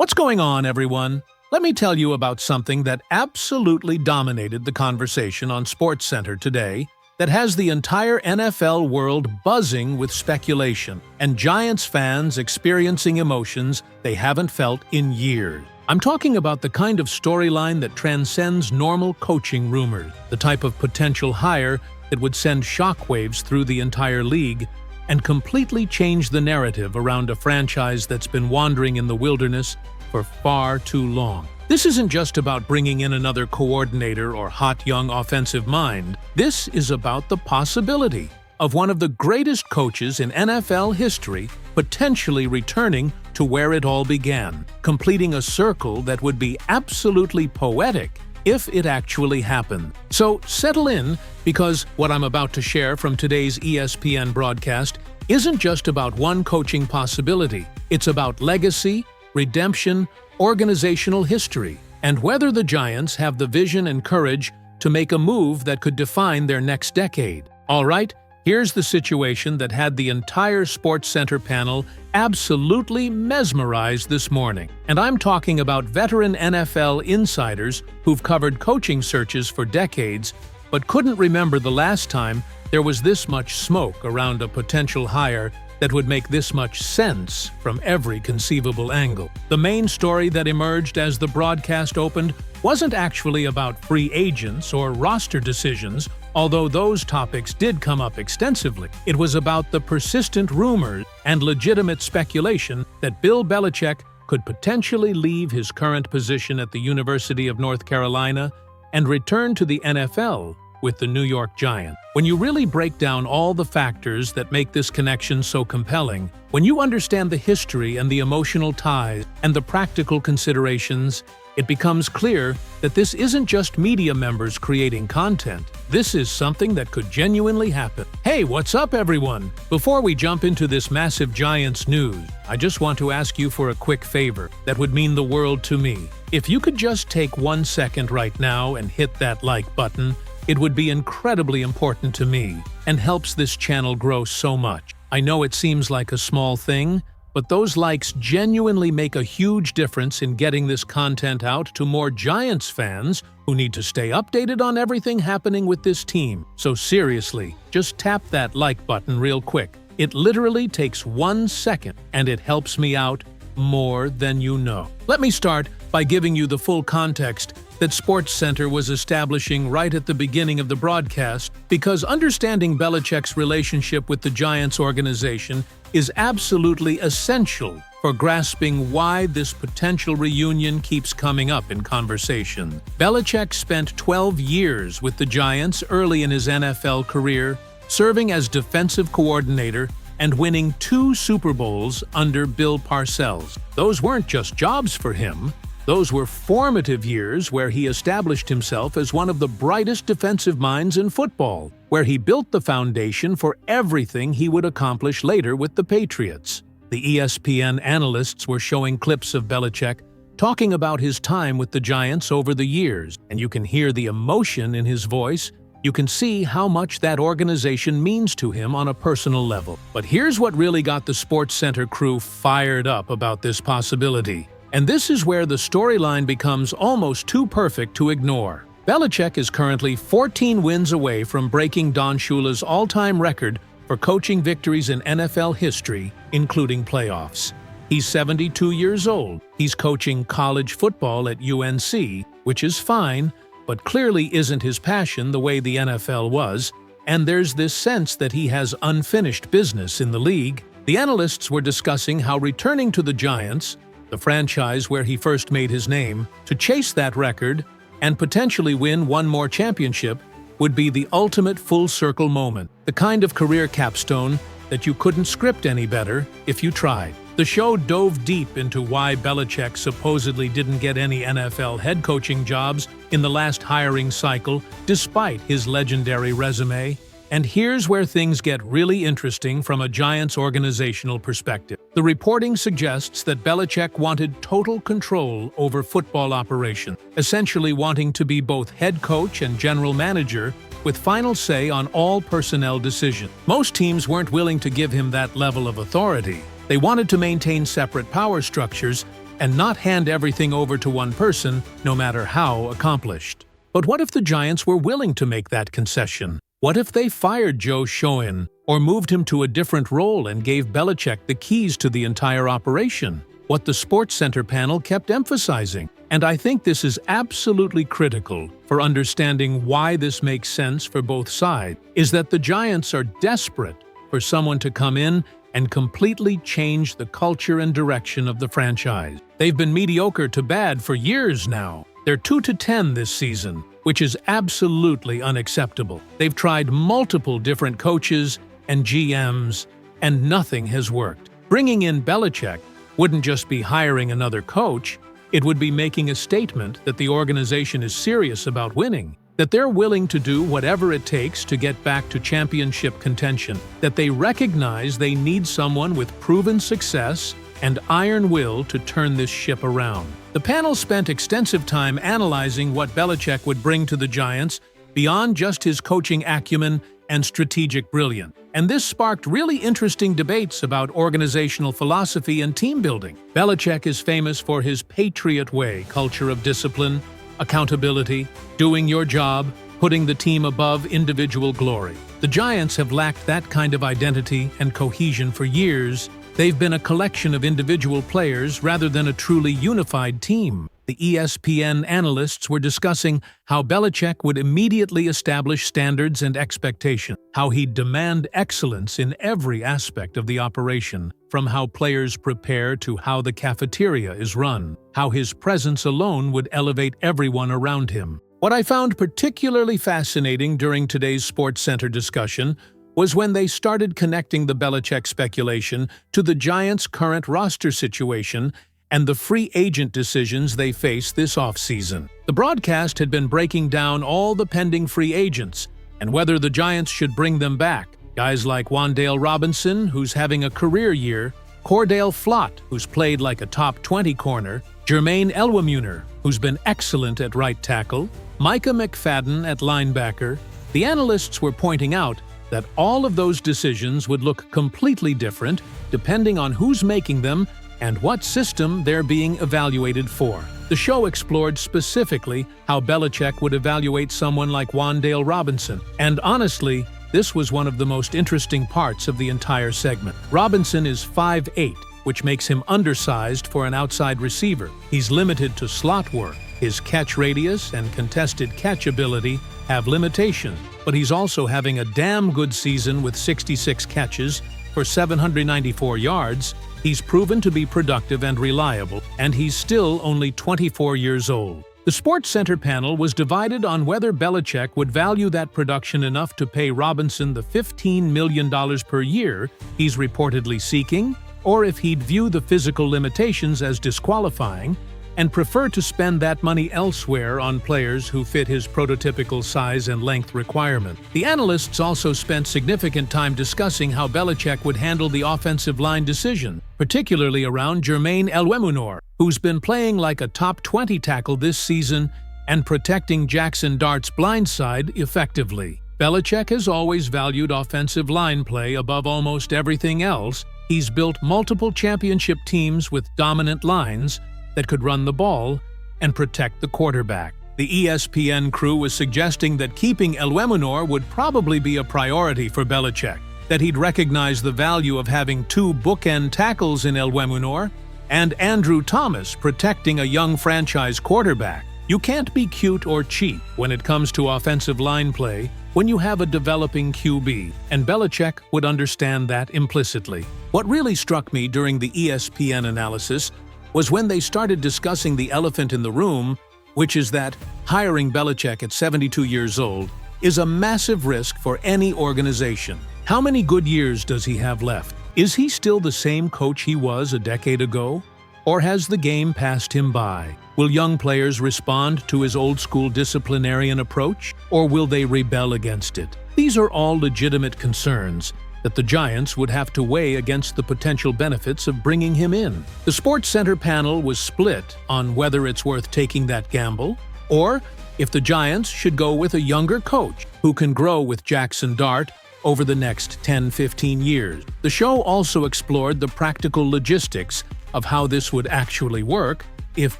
What's going on, everyone? Let me tell you about something that absolutely dominated the conversation on SportsCenter today, that has the entire NFL world buzzing with speculation, and Giants fans experiencing emotions they haven't felt in years. I'm talking about the kind of storyline that transcends normal coaching rumors, the type of potential hire that would send shockwaves through the entire league and completely change the narrative around a franchise that's been wandering in the wilderness for far too long. This isn't just about bringing in another coordinator or hot young offensive mind. This is about the possibility of one of the greatest coaches in NFL history potentially returning to where it all began, completing a circle that would be absolutely poetic if it actually happened. So settle in, because what I'm about to share from today's ESPN broadcast isn't just about one coaching possibility. It's about legacy, redemption, organizational history, and whether the Giants have the vision and courage to make a move that could define their next decade. All right, here's the situation that had the entire SportsCenter panel absolutely mesmerized this morning. And I'm talking about veteran NFL insiders who've covered coaching searches for decades, but couldn't remember the last time there was this much smoke around a potential hire that would make this much sense from every conceivable angle. The main story that emerged as the broadcast opened wasn't actually about free agents or roster decisions, although those topics did come up extensively. It was about the persistent rumors and legitimate speculation that Bill Belichick could potentially leave his current position at the University of North Carolina and return to the NFL with the New York Giants. When you really break down all the factors that make this connection so compelling, when you understand the history and the emotional ties and the practical considerations, it becomes clear that this isn't just media members creating content. This is something that could genuinely happen. Hey, what's up, everyone? Before we jump into this massive Giants news, I just want to ask you for a quick favor that would mean the world to me. If you could just take 1 second right now and hit that like button, it would be incredibly important to me and helps this channel grow so much. I know it seems like a small thing, but those likes genuinely make a huge difference in getting this content out to more Giants fans who need to stay updated on everything happening with this team. So seriously, just tap that like button real quick. It literally takes 1 second, and it helps me out more than you know. Let me start by giving you the full context that SportsCenter was establishing right at the beginning of the broadcast, because understanding Belichick's relationship with the Giants organization is absolutely essential for grasping why this potential reunion keeps coming up in conversation. Belichick spent 12 years with the Giants early in his NFL career, serving as defensive coordinator and winning 2 Super Bowls under Bill Parcells. Those weren't just jobs for him. Those were formative years where he established himself as one of the brightest defensive minds in football, where he built the foundation for everything he would accomplish later with the Patriots. The ESPN analysts were showing clips of Belichick talking about his time with the Giants over the years, and you can hear the emotion in his voice. You can see how much that organization means to him on a personal level. But here's what really got the SportsCenter crew fired up about this possibility. And this is where the storyline becomes almost too perfect to ignore. Belichick is currently 14 wins away from breaking Don Shula's all-time record for coaching victories in NFL history, including playoffs. He's 72 years old. He's coaching college football at UNC, which is fine, but clearly isn't his passion the way the NFL was, and there's this sense that he has unfinished business in the league. The analysts were discussing how returning to the Giants, the franchise where he first made his name, to chase that record and potentially win one more championship would be the ultimate full-circle moment, the kind of career capstone that you couldn't script any better if you tried. The show dove deep into why Belichick supposedly didn't get any NFL head coaching jobs in the last hiring cycle, despite his legendary resume. And here's where things get really interesting from a Giants organizational perspective. The reporting suggests that Belichick wanted total control over football operations, essentially wanting to be both head coach and general manager, with final say on all personnel decisions. Most teams weren't willing to give him that level of authority. They wanted to maintain separate power structures and not hand everything over to one person, no matter how accomplished. But what if the Giants were willing to make that concession? What if they fired Joe Schoen or moved him to a different role and gave Belichick the keys to the entire operation? What the SportsCenter panel kept emphasizing, and I think this is absolutely critical for understanding why this makes sense for both sides, is that the Giants are desperate for someone to come in and completely change the culture and direction of the franchise. They've been mediocre to bad for years now. They're 2-10 this season, which is absolutely unacceptable. They've tried multiple different coaches and GMs, and nothing has worked. Bringing in Belichick wouldn't just be hiring another coach, it would be making a statement that the organization is serious about winning, that they're willing to do whatever it takes to get back to championship contention, that they recognize they need someone with proven success and iron will to turn this ship around. The panel spent extensive time analyzing what Belichick would bring to the Giants beyond just his coaching acumen and strategic brilliance. And this sparked really interesting debates about organizational philosophy and team building. Belichick is famous for his Patriot Way culture of discipline, accountability, doing your job, putting the team above individual glory. The Giants have lacked that kind of identity and cohesion for years. They've been a collection of individual players rather than a truly unified team. The ESPN analysts were discussing how Belichick would immediately establish standards and expectations, how he'd demand excellence in every aspect of the operation, from how players prepare to how the cafeteria is run, how his presence alone would elevate everyone around him. What I found particularly fascinating during today's SportsCenter discussion was when they started connecting the Belichick speculation to the Giants' current roster situation and the free agent decisions they face this offseason. The broadcast had been breaking down all the pending free agents and whether the Giants should bring them back. Guys like Wan'Dale Robinson, who's having a career year, Cordale Flott, who's played like a top 20 corner, Jermaine Eluemunor, who's been excellent at right tackle, Micah McFadden at linebacker. The analysts were pointing out that all of those decisions would look completely different depending on who's making them and what system they're being evaluated for. The show explored specifically how Belichick would evaluate someone like Wan'Dale Robinson, and honestly, this was one of the most interesting parts of the entire segment. Robinson is 5'8", which makes him undersized for an outside receiver. He's limited to slot work. His catch radius and contested catch ability have limitations, but he's also having a damn good season with 66 catches for 794 yards. He's proven to be productive and reliable, and he's still only 24 years old. The SportsCenter panel was divided on whether Belichick would value that production enough to pay Robinson the $15 million per year he's reportedly seeking, or if he'd view the physical limitations as disqualifying and prefer to spend that money elsewhere on players who fit his prototypical size and length requirement. The analysts also spent significant time discussing how Belichick would handle the offensive line decision, particularly around Jermaine Eluemunor, who's been playing like a top 20 tackle this season and protecting Jackson Dart's blindside effectively. Belichick has always valued offensive line play above almost everything else. He's built multiple championship teams with dominant lines that could run the ball and protect the quarterback. The ESPN crew was suggesting that keeping Eluemunor would probably be a priority for Belichick, that he'd recognize the value of having two bookend tackles in Eluemunor and Andrew Thomas protecting a young franchise quarterback. You can't be cute or cheap when it comes to offensive line play when you have a developing QB, and Belichick would understand that implicitly. What really struck me during the ESPN analysis was when they started discussing the elephant in the room, which is that hiring Belichick at 72 years old is a massive risk for any organization. How many good years does he have left? Is he still the same coach he was a decade ago? Or has the game passed him by? Will young players respond to his old-school disciplinarian approach, or will they rebel against it? These are all legitimate concerns that the Giants would have to weigh against the potential benefits of bringing him in. The SportsCenter panel was split on whether it's worth taking that gamble, or if the Giants should go with a younger coach who can grow with Jackson Dart over the next 10-15 years. The show also explored the practical logistics of how this would actually work if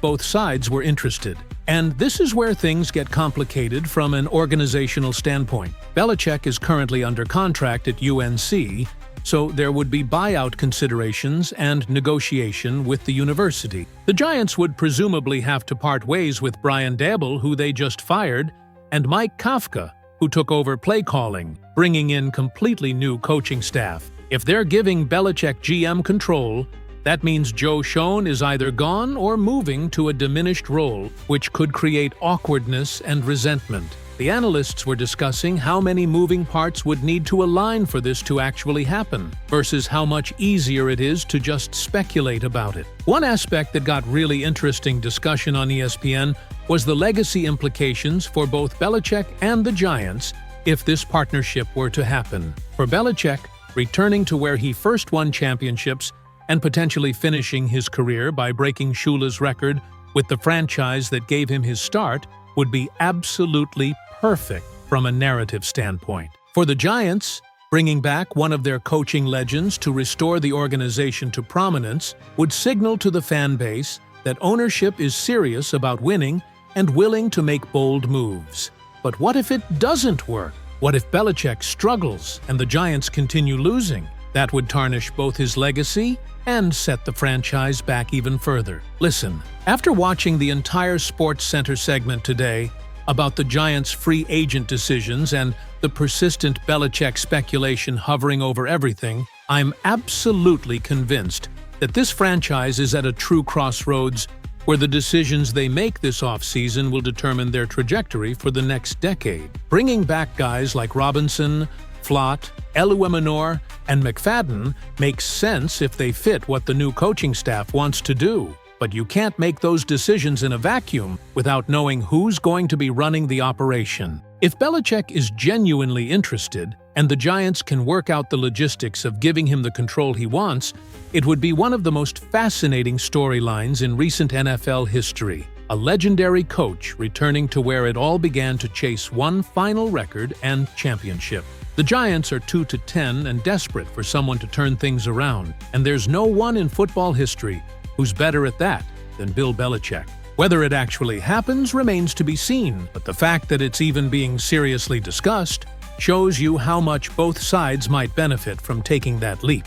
both sides were interested. And this is where things get complicated from an organizational standpoint. Belichick is currently under contract at UNC, so there would be buyout considerations and negotiation with the university. The Giants would presumably have to part ways with Brian Daboll, who they just fired, and Mike Kafka, who took over play calling, bringing in completely new coaching staff. If they're giving Belichick GM control, that means Joe Schoen is either gone or moving to a diminished role, which could create awkwardness and resentment. The analysts were discussing how many moving parts would need to align for this to actually happen, versus how much easier it is to just speculate about it. One aspect that got really interesting discussion on ESPN was the legacy implications for both Belichick and the Giants if this partnership were to happen. For Belichick, returning to where he first won championships and potentially finishing his career by breaking Shula's record with the franchise that gave him his start would be absolutely perfect from a narrative standpoint. For the Giants, bringing back one of their coaching legends to restore the organization to prominence would signal to the fan base that ownership is serious about winning and willing to make bold moves. But what if it doesn't work? What if Belichick struggles and the Giants continue losing? That would tarnish both his legacy and set the franchise back even further. Listen, after watching the entire SportsCenter segment today about the Giants' free agent decisions and the persistent Belichick speculation hovering over everything, I'm absolutely convinced that this franchise is at a true crossroads where the decisions they make this offseason will determine their trajectory for the next decade. Bringing back guys like Robinson, Flott, Eluemunor, and McFadden makes sense if they fit what the new coaching staff wants to do. But you can't make those decisions in a vacuum without knowing who's going to be running the operation. If Belichick is genuinely interested, and the Giants can work out the logistics of giving him the control he wants, it would be one of the most fascinating storylines in recent NFL history. A legendary coach returning to where it all began to chase one final record and championship. The Giants are 2-10 and desperate for someone to turn things around, and there's no one in football history who's better at that than Bill Belichick. Whether it actually happens remains to be seen, but the fact that it's even being seriously discussed shows you how much both sides might benefit from taking that leap.